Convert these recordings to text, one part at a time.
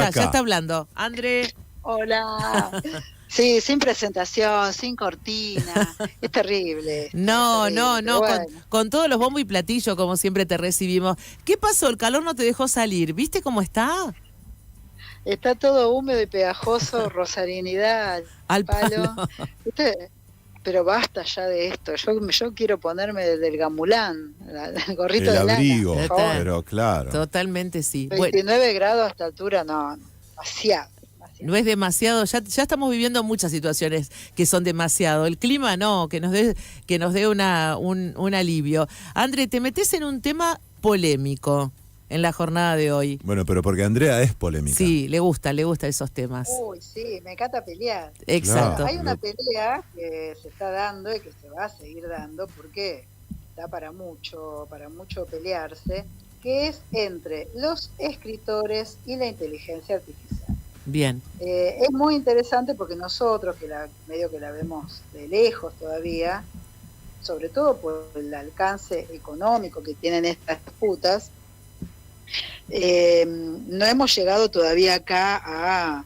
Ya está hablando. André. Hola. Sí, sin presentación, sin cortina. Es terrible. No, bueno. con todos los bombos y platillos, como siempre te recibimos. ¿Qué pasó? ¿El calor no te dejó salir? ¿Viste cómo está? Está todo húmedo y pegajoso, rosarinidad, Al palo. palo. ¿Viste? Pero basta ya de esto. Yo quiero ponerme del gamulán, el gorrito El de lana. abrigo, Por favor. pero claro. Totalmente sí. 29 grados a esta altura, no, demasiado. No es demasiado, ya estamos viviendo muchas situaciones que son demasiado. El clima no, que nos dé un alivio. André, te metes en un tema polémico en la jornada de hoy. Bueno, pero porque Andrea es polémica. Sí, le gusta esos temas. Uy, sí, me encanta pelear. Exacto. Claro. Hay una pelea que se está dando y que se va a seguir dando porque da para mucho pelearse, que es entre los escritores y la inteligencia artificial. Bien. Es muy interesante porque nosotros, medio que la vemos de lejos todavía, sobre todo por el alcance económico que tienen estas disputas, no hemos llegado todavía acá a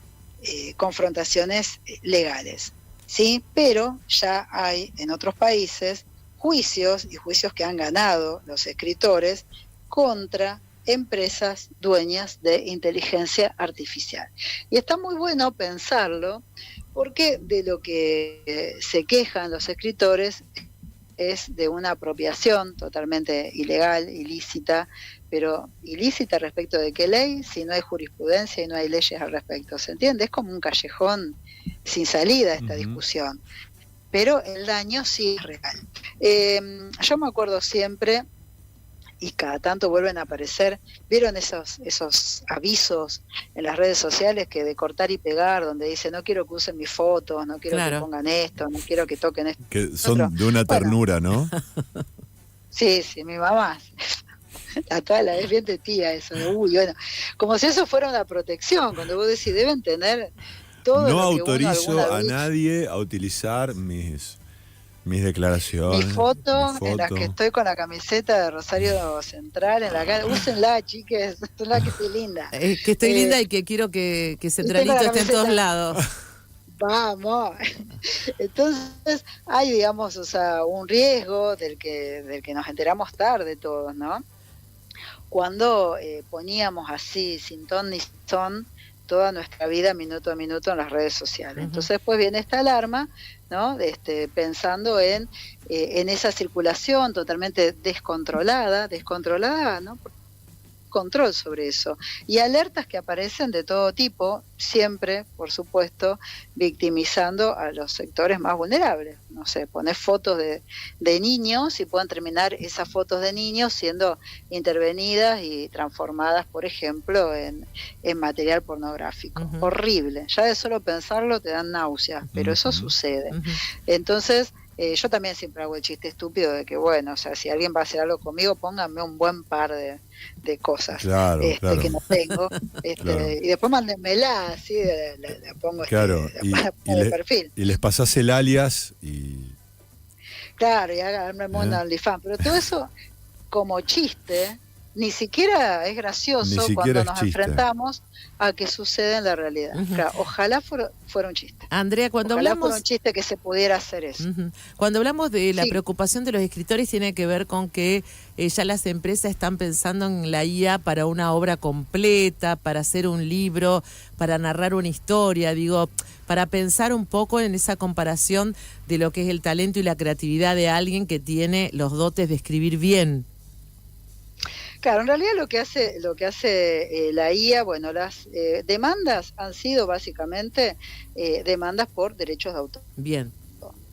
confrontaciones legales, ¿sí? Pero ya hay en otros países juicios que han ganado los escritores contra empresas dueñas de inteligencia artificial. Y está muy bueno pensarlo porque de lo que se quejan los escritores es de una apropiación totalmente ilegal, ilícita, pero ilícita respecto de qué ley, si no hay jurisprudencia y no hay leyes al respecto, ¿se entiende? Es como un callejón sin salida esta discusión, pero el daño sí es real. Yo me acuerdo siempre, y cada tanto vuelven a aparecer, ¿vieron esos avisos en las redes sociales que de cortar y pegar, donde dice no quiero que usen mis fotos, no quiero que pongan esto, no quiero que toquen esto? Que son de una ternura, ¿no? Sí, mi mamá. Es bien de tía eso, bueno, como si eso fuera una protección, cuando vos decís, deben tener todo. No autorizo a nadie a utilizar mis declaraciones. Mi foto en la que estoy con la camiseta de Rosario Central en la cara. Úsenla, chiques, úsenla que estoy linda. Que estoy linda y que quiero que Centralito esté en todos lados. Vamos. Entonces hay, digamos, un riesgo del que nos enteramos tarde todos, ¿no? Cuando poníamos así, sin ton ni son, toda nuestra vida minuto a minuto en las redes sociales. Entonces después viene esta alarma, ¿no? Pensando en esa circulación totalmente descontrolada, ¿no? Control sobre eso. Y alertas que aparecen de todo tipo, siempre, por supuesto, victimizando a los sectores más vulnerables. No sé, pones fotos de niños y pueden terminar esas fotos de niños siendo intervenidas y transformadas, por ejemplo, en material pornográfico. Horrible. Ya de solo pensarlo te dan náuseas, pero eso sucede. Entonces, yo también siempre hago el chiste estúpido de que, bueno, si alguien va a hacer algo conmigo, pónganme un buen par de cosas claro. Que no tengo, claro. Y después mándenmela, así, la pongo claro. de perfil. Y les pasás el alias y... Claro, y háganme un OnlyFans, pero todo eso como chiste, ni siquiera es gracioso cuando nos enfrentamos a que sucede en la realidad. Claro, ojalá fuera un chiste. Andrea, cuando ojalá hablamos... fuera un chiste que se pudiera hacer eso. Cuando hablamos de la preocupación de los escritores, tiene que ver con que ya las empresas están pensando en la IA para una obra completa, para hacer un libro, para narrar una historia, para pensar un poco en esa comparación de lo que es el talento y la creatividad de alguien que tiene los dotes de escribir bien. Claro, en realidad lo que hace la IA, bueno, las demandas han sido básicamente demandas por derechos de autor. Bien.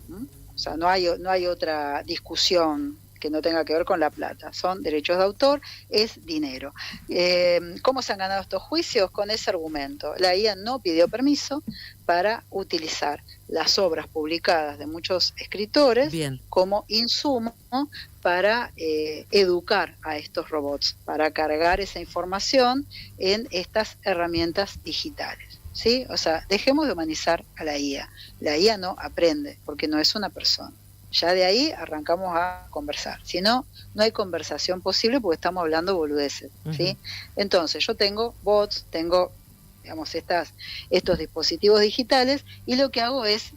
O sea, no hay otra discusión que no tenga que ver con la plata. Son derechos de autor, es dinero. ¿Cómo se han ganado estos juicios? Con ese argumento. La IA no pidió permiso para utilizar las obras publicadas de muchos escritores como insumo para educar a estos robots, para cargar esa información en estas herramientas digitales. ¿Sí? O sea, dejemos de humanizar a la IA. La IA no aprende porque no es una persona. Ya de ahí arrancamos a conversar. Si no, no hay conversación posible porque estamos hablando boludeces, ¿sí? Entonces, yo tengo bots, tengo digamos, estos dispositivos digitales, y lo que hago es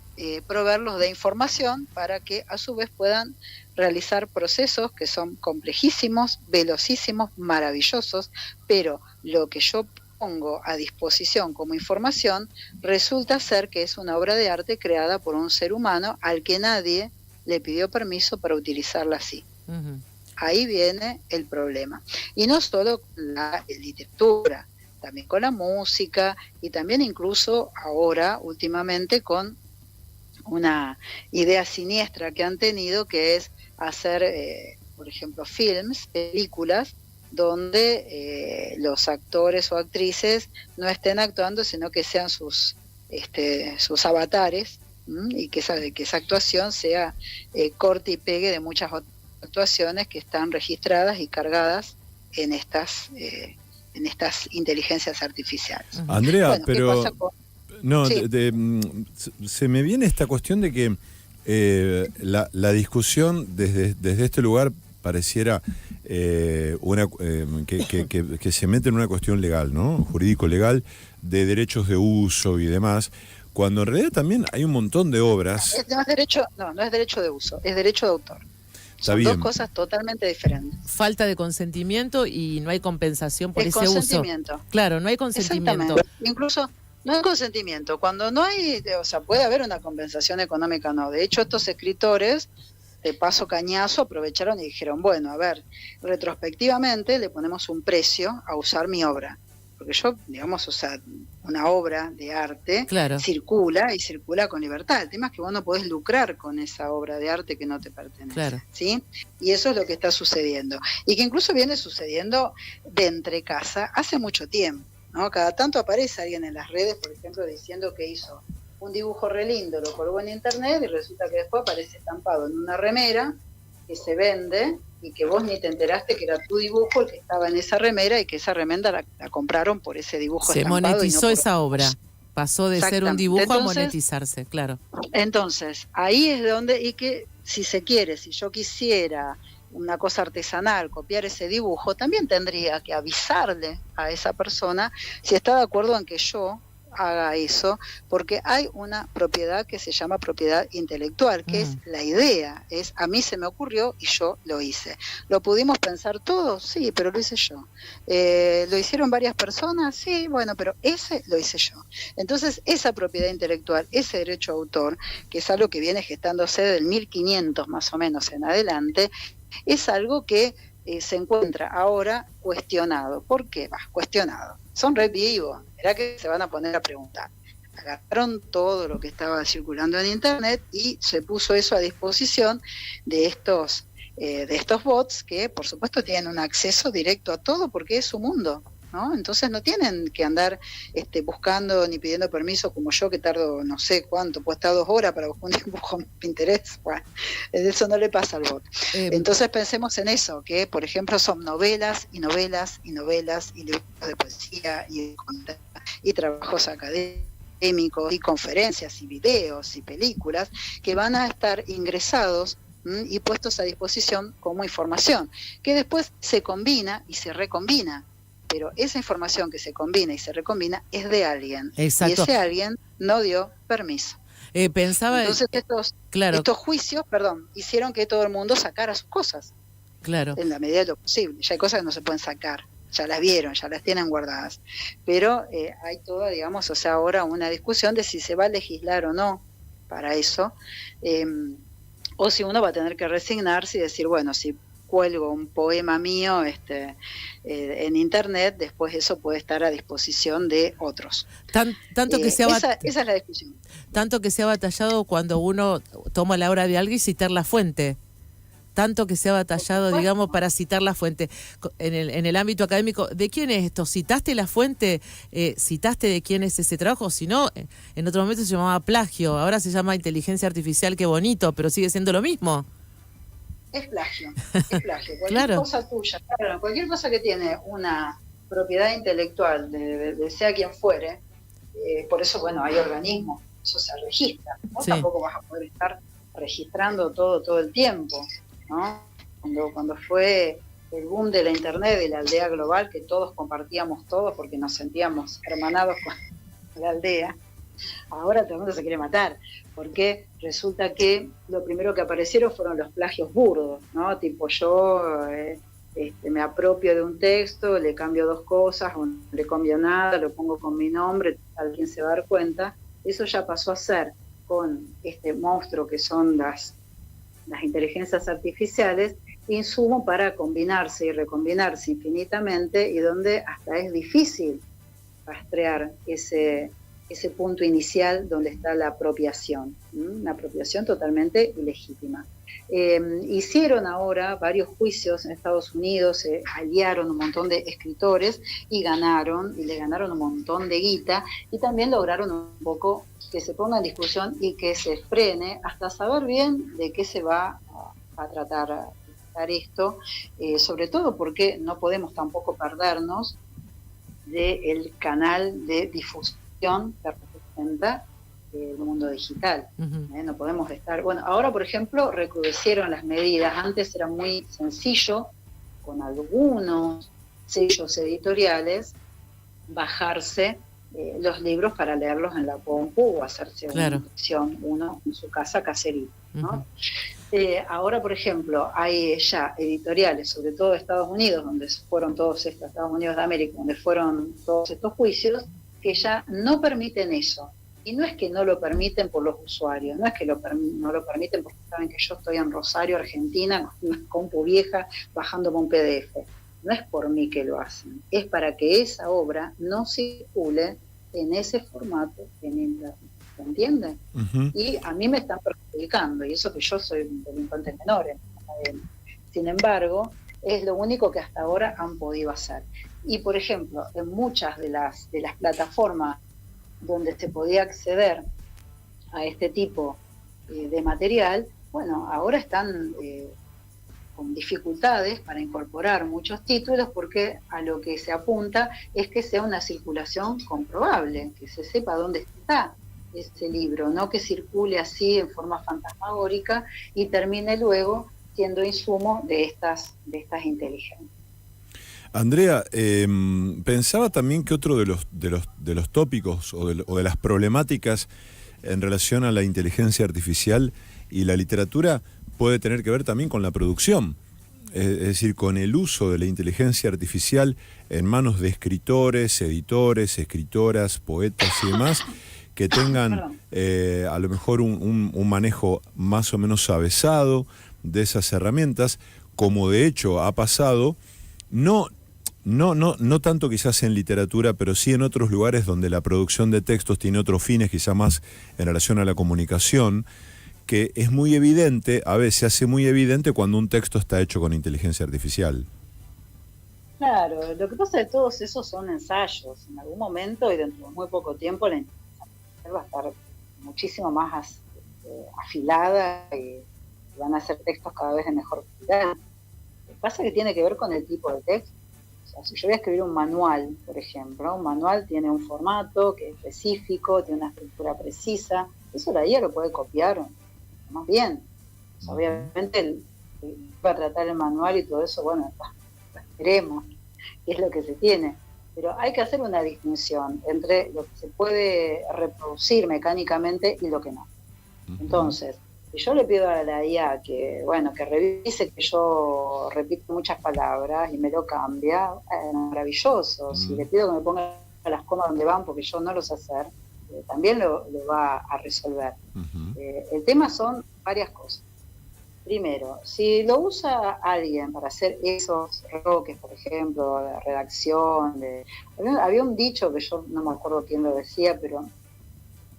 proveerlos de información para que a su vez puedan realizar procesos que son complejísimos, velocísimos, maravillosos, pero lo que yo pongo a disposición como información resulta ser que es una obra de arte creada por un ser humano al que nadie le pidió permiso para utilizarla así. Ujú. Ahí viene el problema. Y no solo la literatura, también con la música y también incluso ahora, últimamente, con una idea siniestra que han tenido, que es hacer, por ejemplo, películas, donde los actores o actrices no estén actuando, sino que sean sus avatares, y que esa actuación sea corte y pegue de muchas otras actuaciones que están registradas y cargadas en estas inteligencias artificiales. Andrea, Bueno, pero ¿qué pasa con... no, Sí. se me viene esta cuestión de que la discusión desde este lugar pareciera que se mete en una cuestión legal, ¿no? Jurídico-legal, de derechos de uso y demás, cuando en realidad también hay un montón de obras. No es derecho de uso, es derecho de autor. Está Son bien. dos cosas totalmente diferentes. Falta de consentimiento y no hay compensación por El ese uso. consentimiento. Claro, no hay consentimiento. Exactamente. Incluso no hay consentimiento. Cuando no hay, o sea, puede haber una compensación económica, no. De hecho, estos escritores, de paso cañazo, aprovecharon y dijeron, bueno, a ver, retrospectivamente le ponemos un precio a usar mi obra. Porque yo, digamos, o sea, una obra de arte Claro. circula y circula con libertad. El tema es que vos no podés lucrar con esa obra de arte que no te pertenece. Claro. ¿Sí? Y eso es lo que está sucediendo. Y que incluso viene sucediendo de entre casa hace mucho tiempo, ¿no? Cada tanto aparece alguien en las redes, por ejemplo, diciendo que hizo un dibujo re lindo, lo colgó en internet y resulta que después aparece estampado en una remera que se vende y que vos ni te enteraste que era tu dibujo el que estaba en esa remera y que esa remera la compraron por ese dibujo Se estampado. monetizó y no por esa obra. Pasó de ser un dibujo Entonces, a monetizarse, claro. Entonces, ahí es donde, y que si se quiere, si yo quisiera una cosa artesanal, copiar ese dibujo, también tendría que avisarle a esa persona si está de acuerdo en que yo haga eso, porque hay una propiedad que se llama propiedad intelectual, que es la idea, es a mí se me ocurrió y yo lo hice. ¿Lo pudimos pensar todos? Sí, pero lo hice yo. ¿Lo hicieron varias personas? Sí, bueno, pero ese lo hice yo. Entonces, esa propiedad intelectual, ese derecho a autor, que es algo que viene gestándose del 1500 más o menos en adelante, es algo que se encuentra ahora cuestionado. ¿Por qué? Cuestionado. Son re vivos. Mirá que se van a poner a preguntar. Agarraron todo lo que estaba circulando en internet y se puso eso a disposición de estos bots que, por supuesto, tienen un acceso directo a todo porque es su mundo, ¿no? Entonces no tienen que andar buscando ni pidiendo permiso como yo, que tardo no sé cuánto, puedo estar 2 horas para buscar un dibujo en Pinterest. Bueno, eso no le pasa al bot. Entonces pensemos en eso, que por ejemplo son novelas y novelas y novelas y libros de poesía y trabajos académicos y conferencias y videos y películas que van a estar ingresados y puestos a disposición como información, que después se combina y se recombina. Pero esa información que se combina y se recombina es de alguien. Exacto. Y ese alguien no dio permiso. Pensaba... Entonces estos juicios, hicieron que todo el mundo sacara sus cosas. Claro. En la medida de lo posible. Ya hay cosas que no se pueden sacar. Ya las vieron, ya las tienen guardadas. Pero hay toda, digamos, o sea, ahora una discusión de si se va a legislar o no para eso. O si uno va a tener que resignarse y decir, bueno, si cuelgo un poema mío en internet, después eso puede estar a disposición de otros. Tanto que esa es la discusión. Tanto que se ha batallado cuando uno toma la obra de alguien y citar la fuente. Tanto que se ha batallado, digamos, para citar la fuente. En el ámbito académico, ¿de quién es esto? ¿Citaste la fuente? ¿Citaste de quién es ese trabajo? Si no, en otro momento se llamaba plagio, ahora se llama inteligencia artificial, qué bonito, pero sigue siendo lo mismo. Es plagio, es plagio. Cualquier Claro. cosa tuya, claro, cualquier cosa que tiene una propiedad intelectual de sea quien fuere, por eso, bueno, hay organismos, eso se registra, ¿no? Sí. Tampoco vas a poder estar registrando todo el tiempo, ¿no? Cuando fue el boom de la internet, de la aldea global, que todos compartíamos todos porque nos sentíamos hermanados con la aldea. Ahora todo el mundo se quiere matar, porque resulta que lo primero que aparecieron fueron los plagios burdos, ¿no? Tipo yo me apropio de un texto, le cambio 2 cosas, o no le cambio nada, lo pongo con mi nombre, alguien se va a dar cuenta. Eso ya pasó a ser con este monstruo que son las inteligencias artificiales, insumo para combinarse y recombinarse infinitamente, y donde hasta es difícil rastrear ese punto inicial donde está la apropiación, una apropiación totalmente ilegítima. Hicieron ahora varios juicios en Estados Unidos, se aliaron un montón de escritores y le ganaron un montón de guita, y también lograron un poco que se ponga en discusión y que se frene hasta saber bien de qué se va a tratar esto, sobre todo porque no podemos tampoco perdernos del canal de difusión que representa el mundo digital. No podemos estar... Bueno, ahora, por ejemplo, recrudecieron las medidas. Antes era muy sencillo, con algunos sellos editoriales, bajarse los libros para leerlos en la compu o hacerse una lección uno en su casa caserita, ¿no? Ahora, por ejemplo, hay ya editoriales, sobre todo de Estados Unidos, donde fueron todos estos, Estados Unidos de América, donde fueron todos estos juicios, que ya no permiten eso. Y no es que no lo permiten por los usuarios, no es que no lo permiten porque saben que yo estoy en Rosario, Argentina, con una compu vieja, bajándome un PDF. No es por mí que lo hacen, es para que esa obra no circule en ese formato en Internet. ¿Se entiende? Y a mí me están perjudicando, y eso que yo soy un delincuente menor en la academia. Sin embargo, es lo único que hasta ahora han podido hacer. Y, por ejemplo, en muchas de las plataformas donde se podía acceder a este tipo de material, bueno, ahora están con dificultades para incorporar muchos títulos, porque a lo que se apunta es que sea una circulación comprobable, que se sepa dónde está ese libro, no que circule así en forma fantasmagórica y termine luego siendo insumo de estas inteligencias. Andrea, pensaba también que otro de los tópicos o de las problemáticas en relación a la inteligencia artificial y la literatura puede tener que ver también con la producción, es decir, con el uso de la inteligencia artificial en manos de escritores, editores, escritoras, poetas y demás, que tengan a lo mejor un manejo más o menos avesado de esas herramientas, como de hecho ha pasado, no tanto quizás en literatura, pero sí en otros lugares donde la producción de textos tiene otros fines, quizás más en relación a la comunicación, que es muy evidente, a veces se hace muy evidente cuando un texto está hecho con inteligencia artificial. Claro, lo que pasa es que todos esos son ensayos. En algún momento y dentro de muy poco tiempo la inteligencia artificial va a estar muchísimo más afilada y van a ser textos cada vez de mejor calidad. Lo que pasa es que tiene que ver con el tipo de texto. O sea, si yo voy a escribir un manual, por ejemplo, un manual tiene un formato que es específico, tiene una estructura precisa, eso la IA lo puede copiar más bien. O sea, obviamente va a tratar el manual y todo eso, bueno, esperemos, que es lo que se tiene. Pero hay que hacer una distinción entre lo que se puede reproducir mecánicamente y lo que no. Entonces, si yo le pido a la IA que revise que yo repito muchas palabras y me lo cambia, es maravilloso. Si le pido que me ponga las comas donde van porque yo no lo sé hacer, también lo va a resolver. El tema son varias cosas. Primero, si lo usa alguien para hacer esos retoques, por ejemplo, de redacción, había un dicho que yo no me acuerdo quién lo decía, pero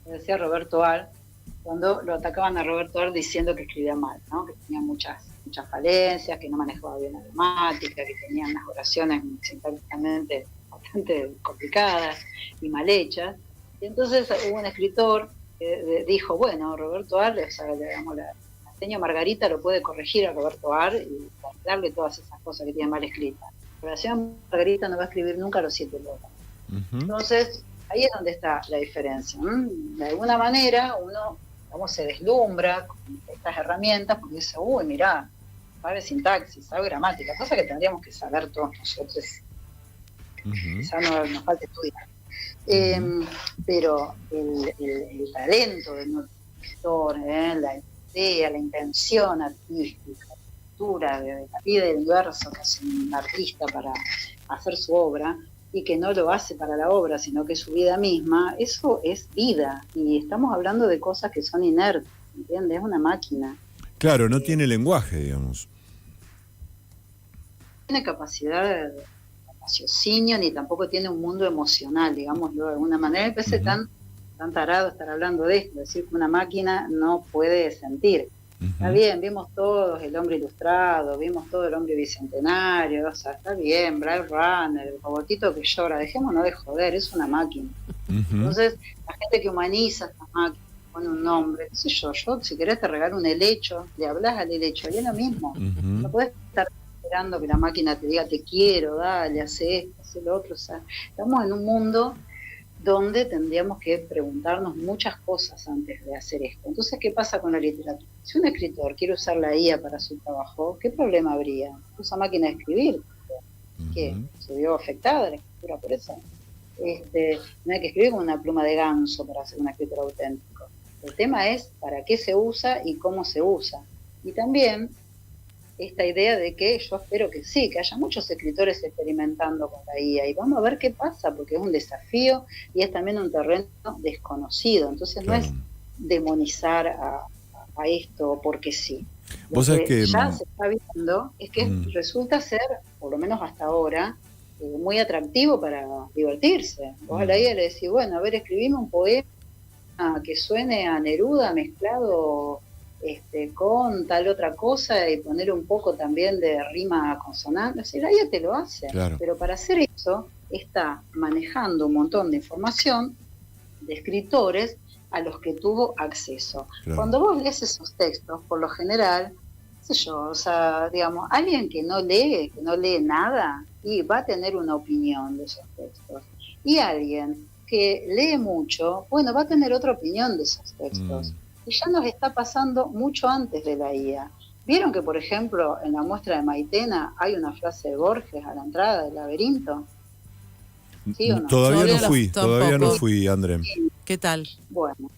lo decía Roberto Ar, cuando lo atacaban a Roberto Ar diciendo que escribía mal, ¿no? Que tenía muchas falencias, que no manejaba bien la gramática, que tenía unas oraciones sintácticamente bastante complicadas y mal hechas. Y entonces hubo un escritor que dijo, bueno, Roberto Ar, o sea, la señora Margarita lo puede corregir a Roberto Ar y darle todas esas cosas que tiene mal escritas. Pero la señora Margarita no va a escribir nunca los 7 logos. Entonces, ahí es donde está la diferencia. De alguna manera uno se deslumbra con estas herramientas porque dice, uy, mirá, sabe sintaxis, sabe gramática, cosa que tendríamos que saber todos nosotros. Quizá no nos falta estudiar. Pero el talento del escritor, la idea, la intención artística, la cultura de la vida y del universo que hace un artista para hacer su obra, y que no lo hace para la obra, sino que es su vida misma, eso es vida. Y estamos hablando de cosas que son inertes, ¿entiendes? Es una máquina. Claro, no tiene lenguaje, digamos. No tiene capacidad de raciocinio, ni tampoco tiene un mundo emocional, digámoslo de alguna manera. Me parece tan tarado estar hablando de esto, decir que una máquina no puede sentir. Está bien, vimos todos El Hombre Ilustrado, vimos todo El Hombre Bicentenario, o sea, está bien, Blade Runner, el robotito que llora, dejémonos de joder, es una máquina. Entonces, la gente que humaniza a estas máquinas, pone un nombre, qué sé yo, si querés te regalo un helecho, le hablas al helecho, y es lo mismo. No podés estar esperando que la máquina te diga te quiero, dale, hace esto, hace lo otro, o sea, estamos en un mundo donde tendríamos que preguntarnos muchas cosas antes de hacer esto. Entonces, ¿qué pasa con la literatura? Si un escritor quiere usar la IA para su trabajo, ¿qué problema habría? Usa máquina de escribir, que se vio afectada la escritura por eso. No hay que escribir con una pluma de ganso para hacer un escritor auténtico. El tema es para qué se usa y cómo se usa. Y también esta idea de que yo espero que sí, que haya muchos escritores experimentando con la IA y vamos a ver qué pasa, porque es un desafío y es también un terreno desconocido. Entonces no es demonizar a esto porque sí. Lo que ya se está viendo es que resulta ser, por lo menos hasta ahora, muy atractivo para divertirse. Vos a la IA le decís, bueno, a ver, escribime un poema que suene a Neruda mezclado con tal otra cosa y poner un poco también de rima consonante. O sea, la IA te lo hace, pero para hacer eso está manejando un montón de información de escritores a los que tuvo acceso. Cuando vos lees esos textos, por lo general, qué sé yo, o sea, digamos, alguien que no lee nada, y va a tener una opinión de esos textos. Y alguien que lee mucho, bueno, va a tener otra opinión de esos textos. Y ya nos está pasando mucho antes de la IA. ¿Vieron que, por ejemplo, en la muestra de Maitena hay una frase de Borges a la entrada del laberinto? ¿Sí o no? Todavía no fui, André. ¿Qué tal? Bueno,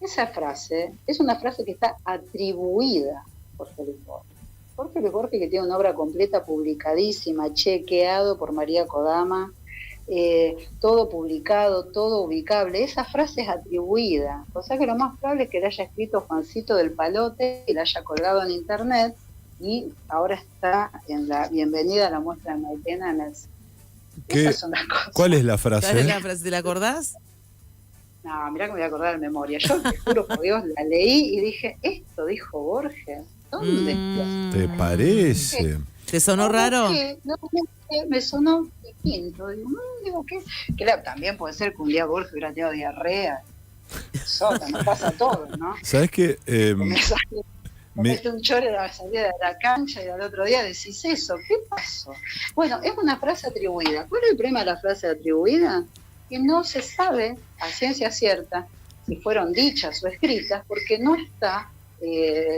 esa frase es una frase que está atribuida por Félix Borges. Por Félix Borges, que tiene una obra completa publicadísima, chequeado por María Kodama, todo publicado, todo ubicable. Esa frase es atribuida, o sea que lo más probable es que la haya escrito Juancito del Palote y la haya colgado en internet y ahora está en la bienvenida a la muestra de Maitena en el... Esas son las cosas. ¿Cuál es la frase? ¿Cuál es la frase? ¿Te la acordás? No, mirá que me voy a acordar de memoria. Yo te juro por Dios, la leí y dije, esto dijo Borges. ¿Dónde está? ¿Te parece? ¿Te sonó raro? No, me sonó distinto. Digo, ¿qué? Claro, también puede ser que un día Borges hubiera tenido diarrea. Nos pasa todo, ¿no? ¿Sabes qué? Me un chore a la salida de la cancha y al otro día decís eso. ¿Qué pasó? Bueno, es una frase atribuida. ¿Cuál es el problema de la frase atribuida? Que no se sabe a ciencia cierta si fueron dichas o escritas porque no está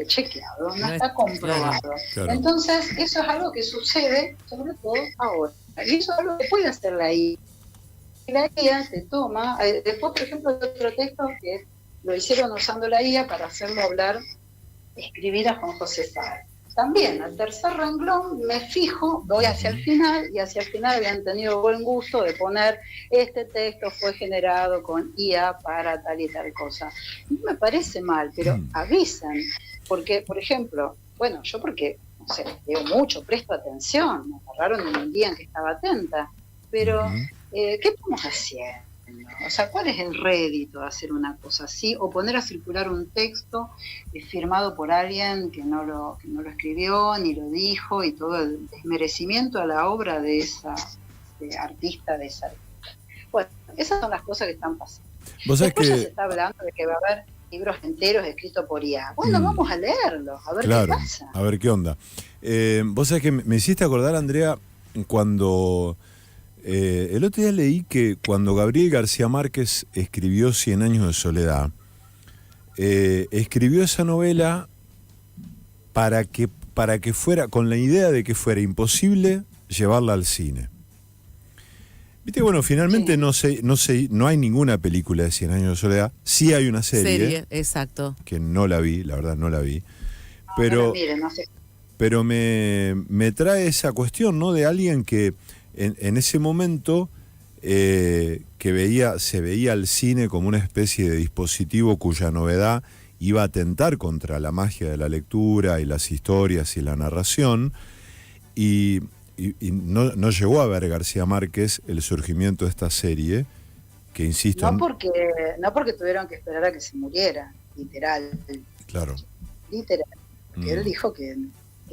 chequeado, no está comprobado. Claro. Entonces, eso es algo que sucede sobre todo ahora. Y eso es algo que puede hacer la IA. La IA se toma, después, por ejemplo, de otro texto que lo hicieron usando la IA para hacerlo hablar, escribir a Juan José Sáenz. También, al tercer renglón, me fijo, voy hacia el final, y hacia el final habían tenido buen gusto de poner este texto fue generado con IA para tal y tal cosa. No me parece mal, pero avisan, porque, por ejemplo, bueno, yo porque, no sé, leo mucho, presto atención, me agarraron en un día en que estaba atenta, pero ¿qué podemos hacer? O sea, ¿cuál es el rédito de hacer una cosa así? O poner a circular un texto firmado por alguien que no lo escribió, ni lo dijo, y todo el desmerecimiento a la obra de esa artista, de esa artista. Bueno, esas son las cosas que están pasando. Después ya se está hablando de que va a haber libros enteros escritos por IA. Bueno, vamos a leerlos, a ver qué pasa. A ver qué onda. Vos sabés que me hiciste acordar, Andrea, cuando... el otro día leí que cuando Gabriel García Márquez escribió 100 años de soledad, escribió esa novela para para que fuera, con la idea de que fuera imposible llevarla al cine. Viste, bueno, finalmente no hay ninguna película de 100 años de soledad. Sí hay una serie. Exacto. Que no la vi, la verdad no la vi. No, Pero, no mire, no sé. pero me trae esa cuestión, ¿no? De alguien que en ese momento que se veía al cine como una especie de dispositivo cuya novedad iba a atentar contra la magia de la lectura y las historias y la narración, y no llegó a ver García Márquez el surgimiento de esta serie, que insisto... No porque tuvieron que esperar a que se muriera, literal. Claro. Literal. Porque él dijo que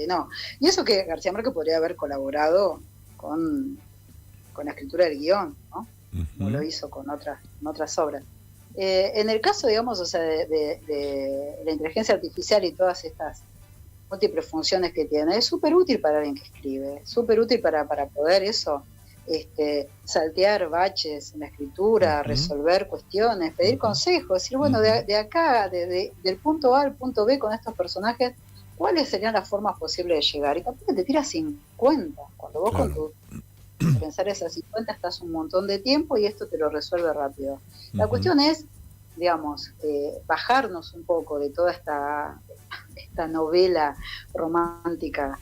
no. Y eso que García Márquez podría haber colaborado con la escritura del guión, ¿no? Como lo hizo con otras obras. En el caso, digamos, o sea, de la inteligencia artificial y todas estas múltiples funciones que tiene, es súper útil para alguien que escribe, súper útil para poder eso, saltear baches en la escritura, resolver cuestiones, pedir consejos, decir, bueno, de acá, del punto A al punto B con estos personajes, ¿cuáles serían las formas posibles de llegar? Y capaz que te tiras 50, cuando vos con tu pensar esas 50 estás un montón de tiempo y esto te lo resuelve rápido. La cuestión es, digamos, bajarnos un poco de toda esta novela romántica,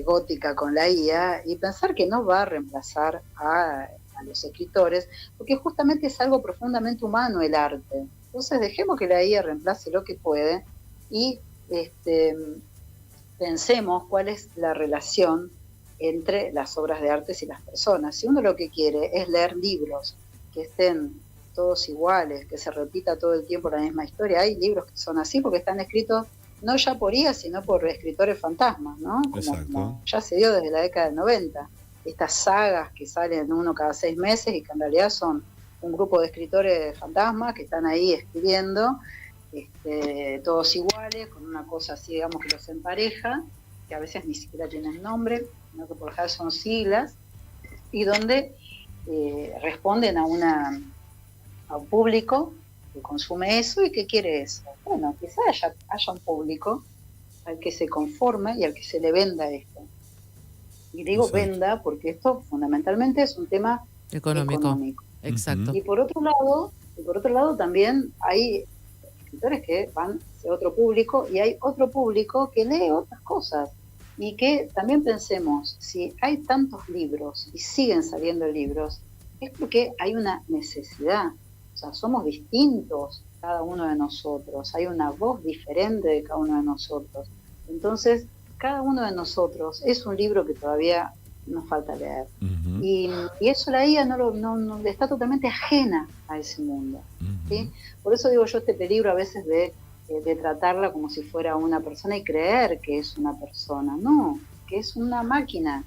gótica con la IA, y pensar que no va a reemplazar a los escritores, porque justamente es algo profundamente humano el arte. Entonces dejemos que la IA reemplace lo que puede y pensemos cuál es la relación entre las obras de arte y las personas. Si uno lo que quiere es leer libros que estén todos iguales, que se repita todo el tiempo la misma historia, hay libros que son así porque están escritos no ya por IA, sino por escritores fantasmas, ¿no? Como ya se dio desde la década del 90. Estas sagas que salen uno cada 6 meses y que en realidad son un grupo de escritores fantasmas que están ahí escribiendo, todos iguales, con una cosa así, digamos, que los empareja, que a veces ni siquiera tienen nombre, sino que por lo general son siglas, y donde responden a un público que consume eso y que quiere eso. Bueno, quizás haya un público al que se conforme y al que se le venda esto. Y digo venda porque esto fundamentalmente es un tema económico. Exacto. Y por otro lado también hay escritores que van hacia otro público y hay otro público que lee otras cosas. Y que también pensemos, si hay tantos libros y siguen saliendo libros, es porque hay una necesidad. O sea, somos distintos cada uno de nosotros, hay una voz diferente de cada uno de nosotros. Entonces, cada uno de nosotros es un libro que todavía nos falta leer. Y eso la IA no está totalmente ajena a ese mundo. ¿Sí? Por eso digo yo este peligro a veces de tratarla como si fuera una persona y creer que es una persona. No, que es una máquina.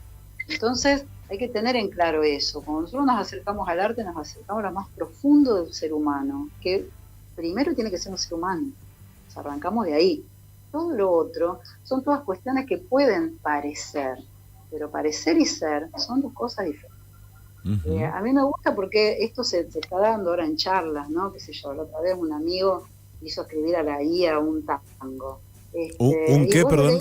Entonces, hay que tener en claro eso. Cuando nosotros nos acercamos al arte, nos acercamos a lo más profundo del ser humano, que primero tiene que ser un ser humano. O sea, arrancamos de ahí. Todo lo otro son todas cuestiones que pueden parecer, pero parecer y ser son dos cosas diferentes. A mí me gusta porque esto se está dando ahora en charlas, ¿no? Qué sé yo, la otra vez un amigo hizo escribir a la IA un tango. ¿Un qué, perdón?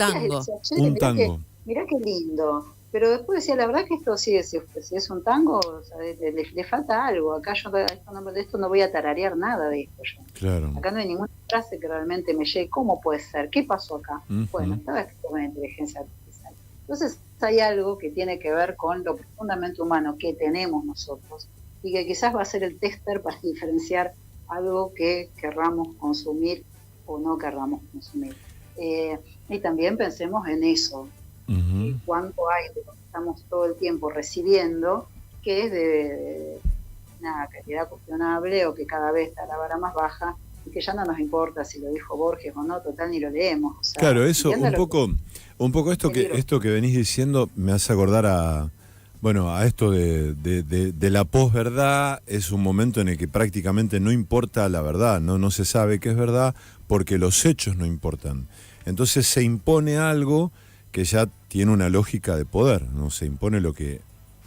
Un tango. Mirá qué lindo. Pero después decía, la verdad que esto sí, si es un tango, o sea, le falta algo. Acá yo de esto no voy a tararear nada de esto yo. Claro. Acá no hay ninguna frase que realmente me llegue. ¿Cómo puede ser? ¿Qué pasó acá? Bueno, estaba escrito con inteligencia artificial. Entonces hay algo que tiene que ver con lo profundamente humano que tenemos nosotros y que quizás va a ser el tester para diferenciar algo que querramos consumir o no querramos consumir. Y también pensemos en eso. Cuánto hay de lo que estamos todo el tiempo recibiendo que es de una calidad cuestionable o que cada vez está la vara más baja y que ya no nos importa si lo dijo Borges o no, total ni lo leemos. O sea, claro, eso un poco esto que venís diciendo me hace acordar a esto de la posverdad. Es un momento en el que prácticamente no importa la verdad, no se sabe qué es verdad porque los hechos no importan. Entonces se impone algo que ya tiene una lógica de poder, no se impone lo que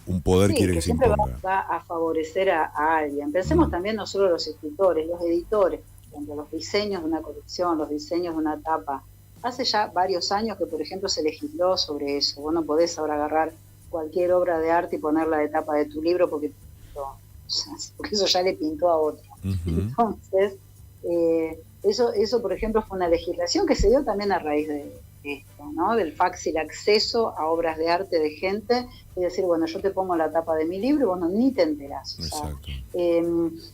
un poder quiere que se imponga. Siempre va a favorecer a alguien. Pensemos también no solo los escritores, los editores, por ejemplo, los diseños de una colección, los diseños de una tapa. Hace ya varios años que, por ejemplo, se legisló sobre eso. Vos no podés ahora agarrar cualquier obra de arte y ponerla de tapa de tu libro porque eso ya le pintó a otro. Entonces, eso, por ejemplo, fue una legislación que se dio también a raíz de esto, ¿no? Del fácil acceso a obras de arte de gente, es decir, bueno, yo te pongo la tapa de mi libro y vos ni te enterás. O sea,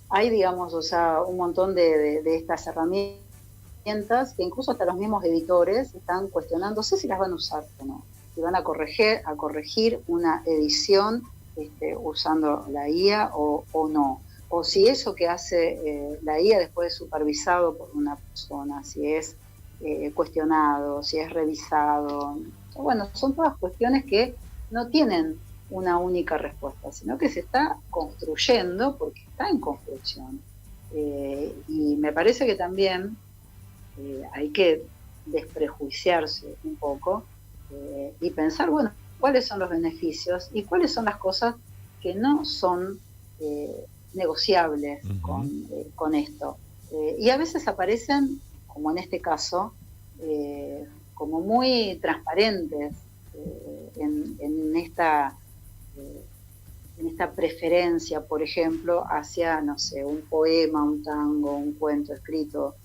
hay, digamos, o sea, un montón de estas herramientas que incluso hasta los mismos editores están cuestionándose si las van a usar o no, si van a corregir una edición usando la IA o no, o si eso que hace la IA después es supervisado por una persona, si es cuestionado, si es revisado. Bueno, son todas cuestiones que no tienen una única respuesta, sino que se está construyendo porque está en construcción. Y me parece que también hay que desprejuiciarse un poco y pensar, bueno, cuáles son los beneficios y cuáles son las cosas que no son negociables con esto. Y a veces aparecen, como en este caso, como muy transparentes en esta preferencia, por ejemplo, hacia, no sé, un poema, un tango, un cuento escrito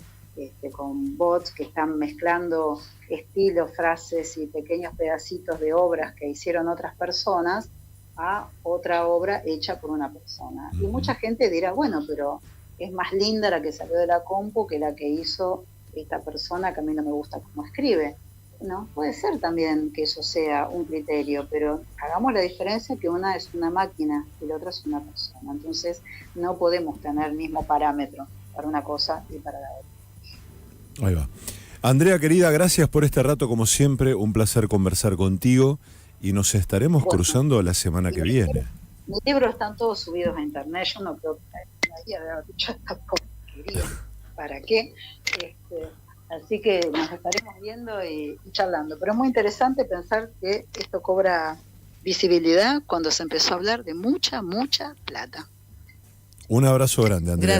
con bots que están mezclando estilos, frases y pequeños pedacitos de obras que hicieron otras personas a otra obra hecha por una persona. Y mucha gente dirá, bueno, pero es más linda la que salió de la compu que la que hizo esta persona que a mí no me gusta cómo escribe. No, puede ser también que eso sea un criterio, pero hagamos la diferencia que una es una máquina y la otra es una persona. Entonces no podemos tener el mismo parámetro para una cosa y para la otra. Ahí va. Andrea, querida, gracias por este rato, como siempre, un placer conversar contigo y nos estaremos cruzando la semana que viene. Mis libros están todos subidos a internet, yo no creo que nadie haya dicho esta porquería. ¿Para qué? Así que nos estaremos viendo y charlando. Pero es muy interesante pensar que esto cobra visibilidad cuando se empezó a hablar de mucha, mucha plata. Un abrazo grande, Andrea.